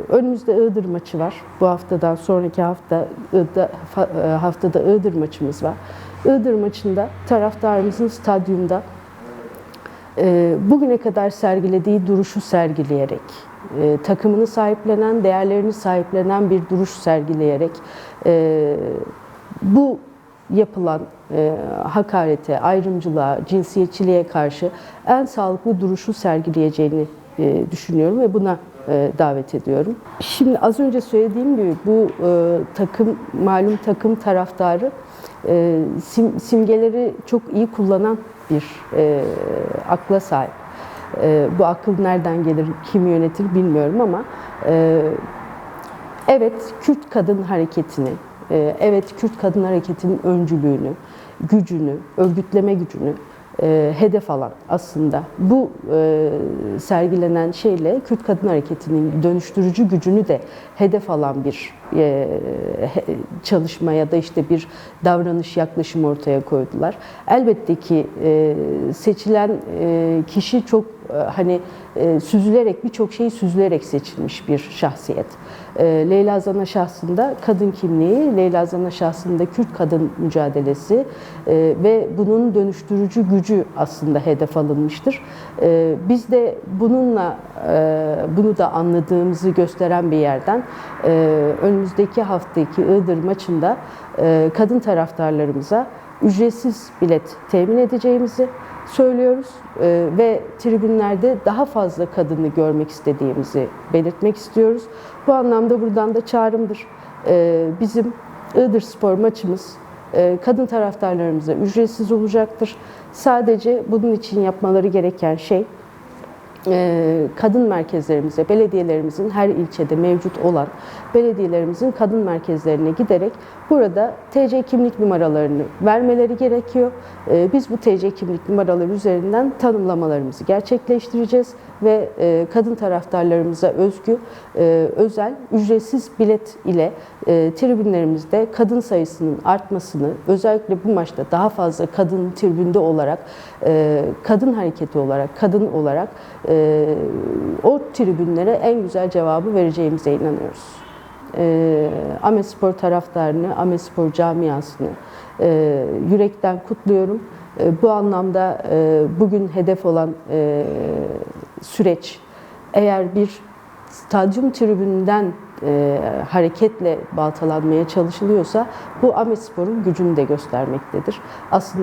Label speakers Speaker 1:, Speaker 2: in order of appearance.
Speaker 1: Önümüzde Iğdır maçı var. Bu haftadan sonraki haftada Iğdır maçımız var. Iğdır maçında taraftarımızın stadyumda bugüne kadar sergilediği duruşu sergileyerek, takımını sahiplenen, değerlerini sahiplenen bir duruş sergileyerek bu yapılan hakarete, ayrımcılığa, cinsiyetçiliğe karşı en sağlıklı duruşu sergileyeceğini düşünüyorum ve buna davet ediyorum. Şimdi az önce söylediğim gibi bu malum takım taraftarı simgeleri çok iyi kullanan bir akla sahip. Bu akıl nereden gelir, kim yönetir bilmiyorum ama evet, Kürt kadın hareketini, evet, Kürt kadın hareketinin öncülüğünü, gücünü, örgütleme gücünü hedef alan, aslında bu sergilenen şeyle Kürt kadın hareketinin dönüştürücü gücünü de hedef alan bir çalışma ya da işte bir davranış, yaklaşım ortaya koydular. Elbette ki seçilen kişi çok süzülerek, birçok şeyi süzülerek seçilmiş bir şahsiyet. Leyla Zana şahsında kadın kimliği, Leyla Zana şahsında Kürt kadın mücadelesi ve bunun dönüştürücü gücü aslında hedef alınmıştır. Biz de bununla bunu da anladığımızı gösteren bir yerden önümüzdeki haftaki Iğdır maçında kadın taraftarlarımıza ücretsiz bilet temin edeceğimizi söylüyoruz ve tribünlerde daha fazla kadını görmek istediğimizi belirtmek istiyoruz. Bu anlamda buradan da çağrımdır. Bizim Iğdır Spor maçımız kadın taraftarlarımıza ücretsiz olacaktır. Sadece bunun için yapmaları gereken şey kadın merkezlerimize, belediyelerimizin her ilçede mevcut olan belediyelerimizin kadın merkezlerine giderek burada TC kimlik numaralarını vermeleri gerekiyor. Biz bu TC kimlik numaraları üzerinden tanımlamalarımızı gerçekleştireceğiz ve kadın taraftarlarımıza özgü, özel, ücretsiz bilet ile tribünlerimizde kadın sayısının artmasını, özellikle bu maçta daha fazla kadın tribünde olarak, kadın hareketi olarak, kadın olarak o tribünlere en güzel cevabı vereceğimize inanıyoruz. Ahmetspor taraftarını, Ahmetspor camiasını yürekten kutluyorum. Bu anlamda bugün hedef olan süreç, eğer bir stadyum tribününden hareketle baltalanmaya çalışılıyorsa, bu Ahmetspor'un gücünü de göstermektedir. Aslında